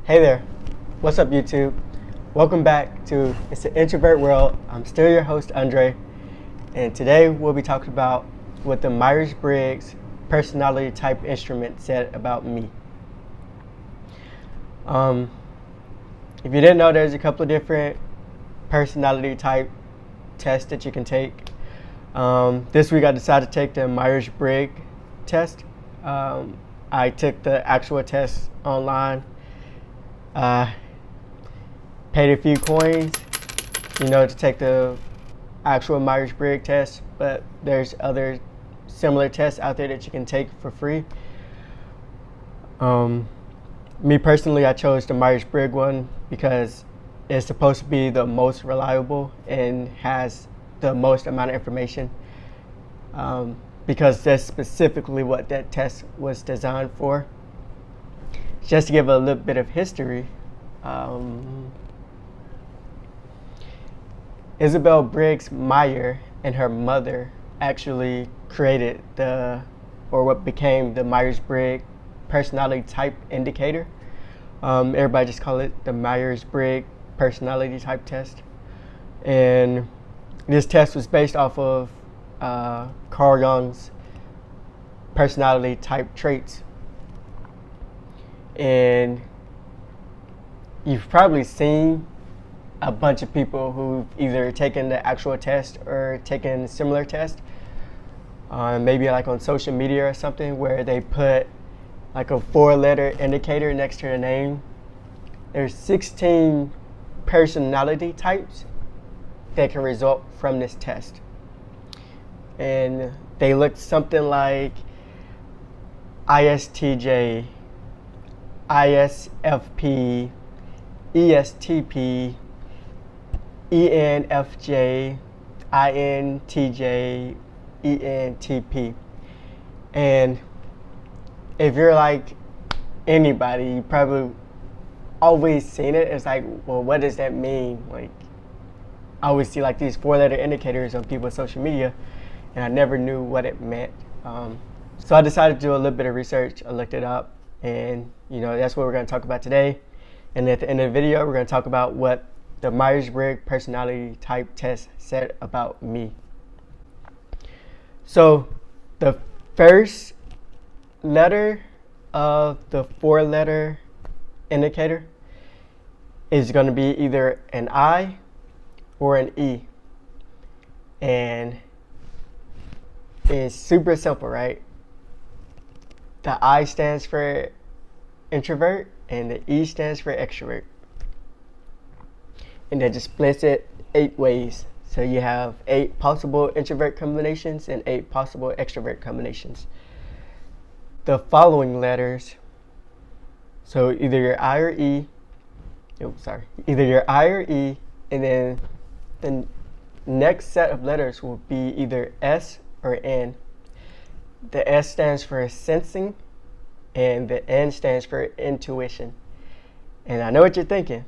Hey there, what's up YouTube? Welcome back to It's the Introvert World. I'm still your host Andre, and today we'll be talking about what the Myers-Briggs personality type instrument said about me. If you didn't know, there's a couple of different personality type tests that you can take. This week I decided to take the Myers-Briggs test. I took the actual test online. Paid a few coins, to take the actual Myers-Briggs test, but there's other similar tests out there that you can take for free. Me personally, I chose the Myers-Briggs one because it's supposed to be the most reliable and has the most amount of information, because that's specifically what that test was designed for. Just to give a little bit of history, Isabel Briggs Meyer and her mother actually created what became the Myers-Briggs personality type indicator. Everybody just call it the Myers-Briggs personality type test. And this test was based off of Carl Jung's personality type traits. And you've probably seen a bunch of people who've either taken the actual test or taken a similar test, maybe like on social media or something, where they put like a 4-letter indicator next to their name. There's 16 personality types that can result from this test. And they look something like ISTJ, Isfp, Estp, Enfj, Intj, Entp. And if you're like anybody, you probably always seen it. It's like, well, what does that mean? Like, I always see like these 4-letter indicators on people's social media, and I never knew what it meant. So I decided to do a little bit of research. I looked it up, and that's what we're going to talk about today. And at the end of the video, we're going to talk about what the Myers-Briggs personality type test said about me. So the first letter of the 4-letter indicator is going to be either an I or an E. And it's super simple, right? The I stands for introvert and the E stands for extrovert. And that just splits it 8 ways. So you have 8 possible introvert combinations and 8 possible extrovert combinations. The following letters, so either your I or E, either your I or E, and then the next set of letters will be either S or N. The S stands for sensing, and the N stands for intuition. And I know what you're thinking,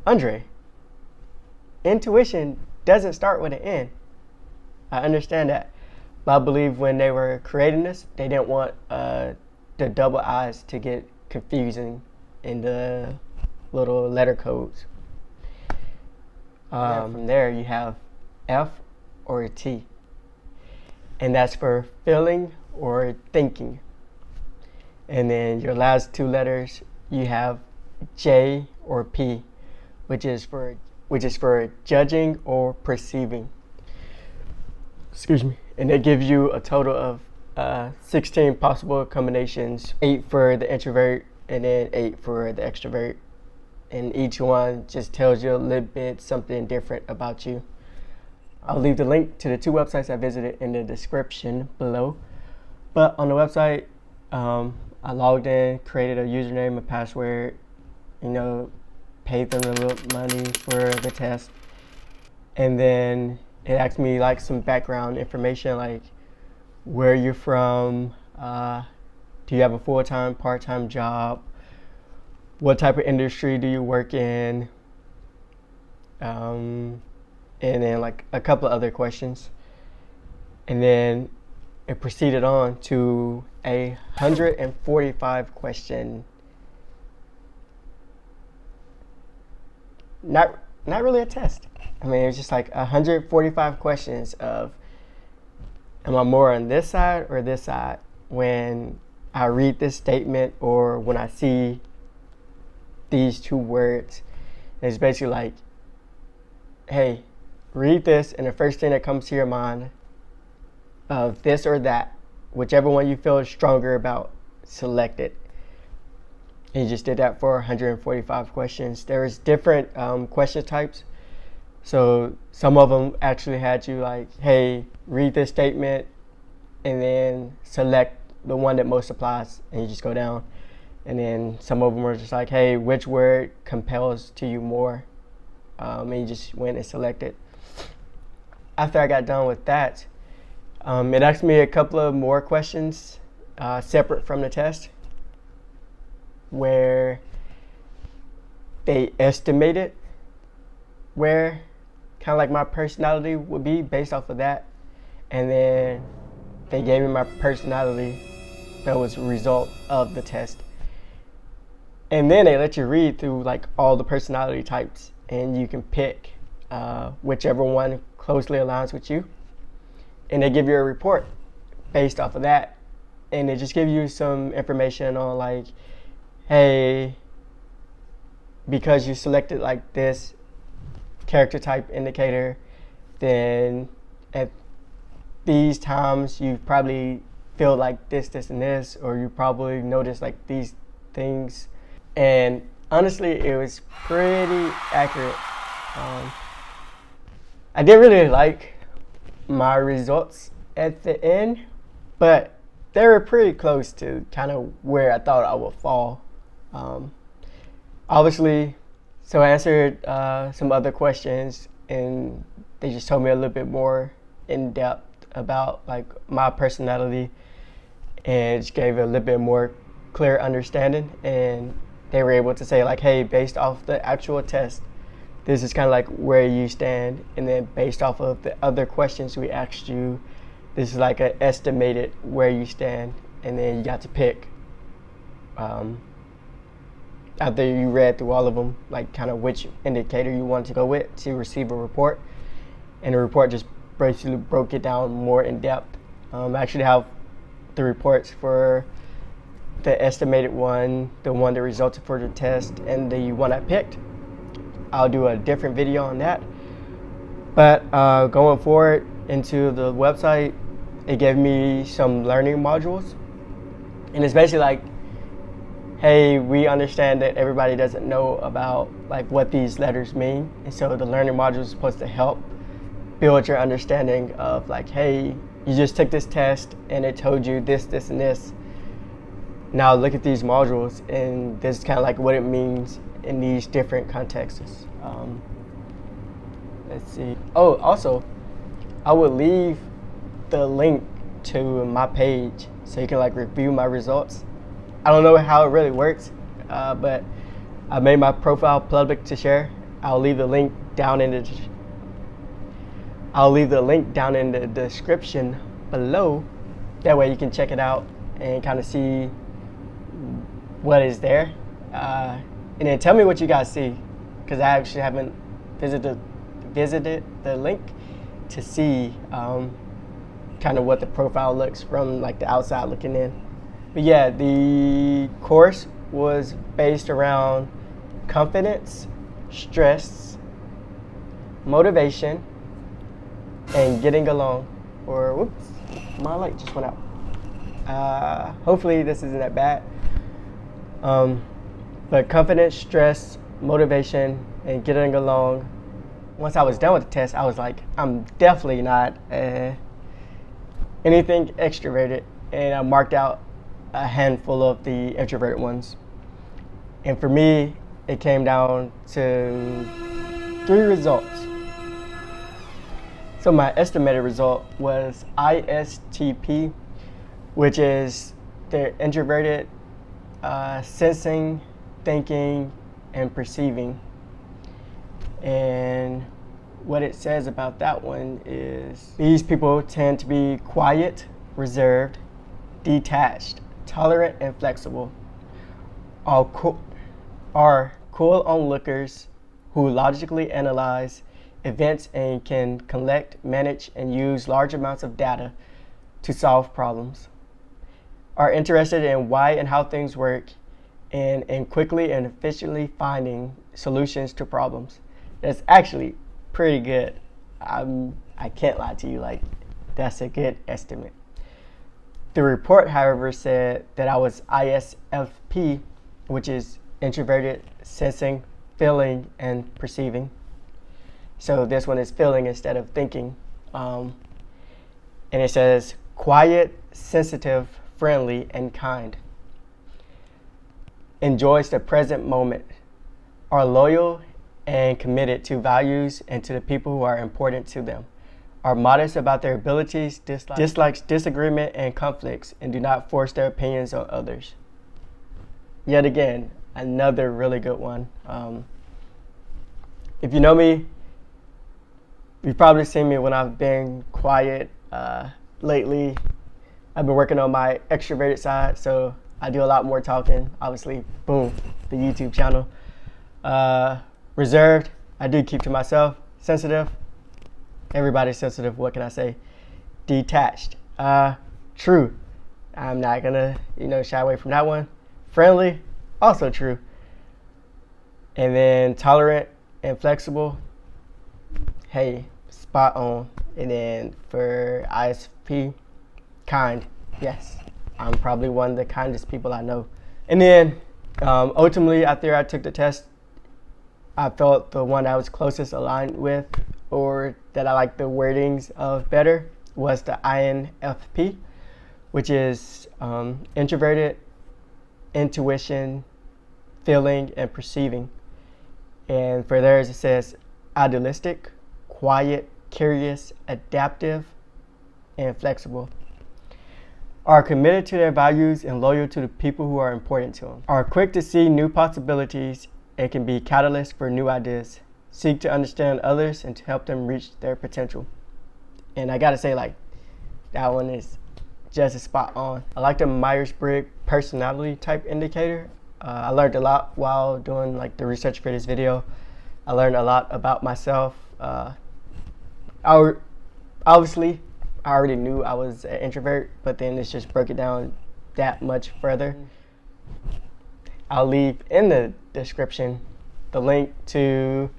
Andre, intuition doesn't start with an N. I understand that, but I believe when they were creating this, they didn't want the double I's to get confusing in the little letter codes. From there you have F or T, and that's for feeling or thinking. And then your last 2 letters, you have J or P, which is for judging or perceiving. Excuse me. And it gives you a total of 16 possible combinations, 8 for the introvert and then 8 for the extrovert. And each one just tells you a little bit something different about you. I'll leave the link to the 2 websites I visited in the description below. But on the website, I logged in, created a username, a password, paid them a little money for the test. And then it asked me like some background information, like where you're from, do you have a full-time, part-time job, what type of industry do you work in, and then like a couple of other questions. And then it proceeded on to a 145 question not really a test. I mean, it's just like 145 questions of, am I more on this side or this side when I read this statement or when I see these two words? And it's basically like, hey, read this, and the first thing that comes to your mind of this or that, whichever one you feel stronger about, select it. And you just did that for 145 questions. There's different question types. So some of them actually had you like, hey, read this statement and then select the one that most applies, and you just go down. And then some of them were just like, hey, which word compels to you more? And you just went and selected. After I got done with that, it asked me a couple of more questions separate from the test, where they estimated where kind of like my personality would be based off of that. And then they gave me my personality that was a result of the test. And then they let you read through like all the personality types, and you can pick whichever one closely aligns with you. And they give you a report based off of that. And they just give you some information on like, hey, because you selected like this character type indicator, then at these times you probably feel like this, and this, or you probably notice like these things. And honestly, it was pretty accurate. I didn't really like my results at the end, but they were pretty close to kind of where I thought I would fall. Obviously, so I answered some other questions, and they just told me a little bit more in depth about like my personality, and just gave a little bit more clear understanding. And they were able to say like, hey, based off the actual test, this is kind of like where you stand, and then based off of the other questions we asked you, this is like an estimated where you stand. And then you got to pick after you read through all of them, like kind of which indicator you want to go with to receive a report. And the report just basically broke it down more in depth. I actually have the reports for the estimated one, the one that resulted for the test, and the one I picked. I'll do a different video on that. But going forward into the website, it gave me some learning modules. And it's basically like, hey, we understand that everybody doesn't know about like what these letters mean. And so the learning module is supposed to help build your understanding of like, hey, you just took this test and it told you this, and this. Now look at these modules, and this is kind of like what it means in these different contexts. Let's see. Oh, also, I will leave the link to my page so you can like review my results. I don't know how it really works, but I made my profile public to share. I'll leave the link down in the description below. That way you can check it out and kind of see what is there, and then tell me what you guys see, because I actually haven't visited the link to see kind of what the profile looks from like the outside looking in. But yeah, the course was based around confidence, stress, motivation, and getting along. Or whoops, my light just went out. Hopefully this isn't that bad. But confidence, stress, motivation, and getting along. Once I was done with the test, I was like, I'm definitely not anything extroverted, and I marked out a handful of the introverted ones. And for me, it came down to 3 results. So my estimated result was Istp, which is the introverted sensing, thinking, and perceiving. And what it says about that one is these people tend to be quiet, reserved, detached, tolerant, and flexible. Are cool onlookers who logically analyze events and can collect, manage, and use large amounts of data to solve problems, are interested in why and how things work, and in quickly and efficiently finding solutions to problems. That's actually pretty good. I can't lie to you, like, that's a good estimate. The report, however, said that I was Isfp, which is introverted, sensing, feeling, and perceiving. So this one is feeling instead of thinking. And it says quiet, sensitive, friendly, and kind. Enjoys the present moment. Are loyal and committed to values and to the people who are important to them. Are modest about their abilities, dislikes disagreement and conflicts, and do not force their opinions on others. Yet again, another really good one. If you know me, you've probably seen me when I've been quiet. Lately, I've been working on my extroverted side, so I do a lot more talking. Obviously, boom, the YouTube channel. Reserved, I do keep to myself. Sensitive, everybody's sensitive, what can I say? Detached, true. I'm not gonna, shy away from that one. Friendly, also true. And then tolerant and flexible, hey, spot on. And then for Isp, kind, yes. I'm probably one of the kindest people I know. And then ultimately, after I took the test, I felt the one I was closest aligned with, or that I like the wordings of better, was the Infp, which is introverted, intuition, feeling, and perceiving. And for theirs, it says idealistic, quiet, curious, adaptive, and flexible. Are committed to their values and loyal to the people who are important to them. Are quick to see new possibilities and can be catalysts for new ideas. Seek to understand others and to help them reach their potential. And I gotta say, like, that one is just as spot on. I like the Myers-Briggs personality type indicator. I learned a lot while doing like the research for this video. I learned a lot about myself. Obviously, I already knew I was an introvert, but then it's just broke it down that much further. I'll leave in the description the link to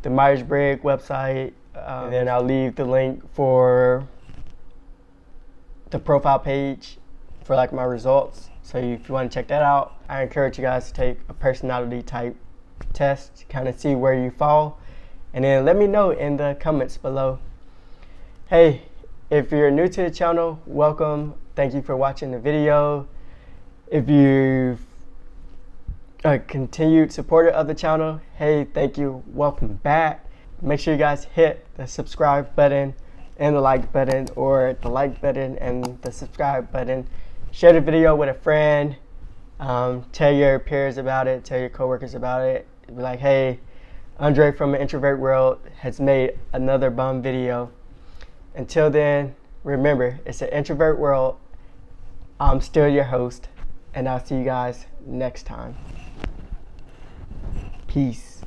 the Myers-Briggs website, and then I'll leave the link for the profile page for like my results. So if you want to check that out, I encourage you guys to take a personality type test to kind of see where you fall, and then let me know in the comments below. Hey, if you're new to the channel, welcome. Thank you for watching the video. If you've a continued supporter of the channel, hey, thank you, welcome back. Make sure you guys hit the subscribe button and the like button, or the like button and the subscribe button. Share the video with a friend. Tell your peers about it, tell your coworkers about it. Be like, hey, Andre from the Introvert World has made another bomb video. Until then, remember, it's an introvert world. I'm still your host, and I'll see you guys next time. Peace.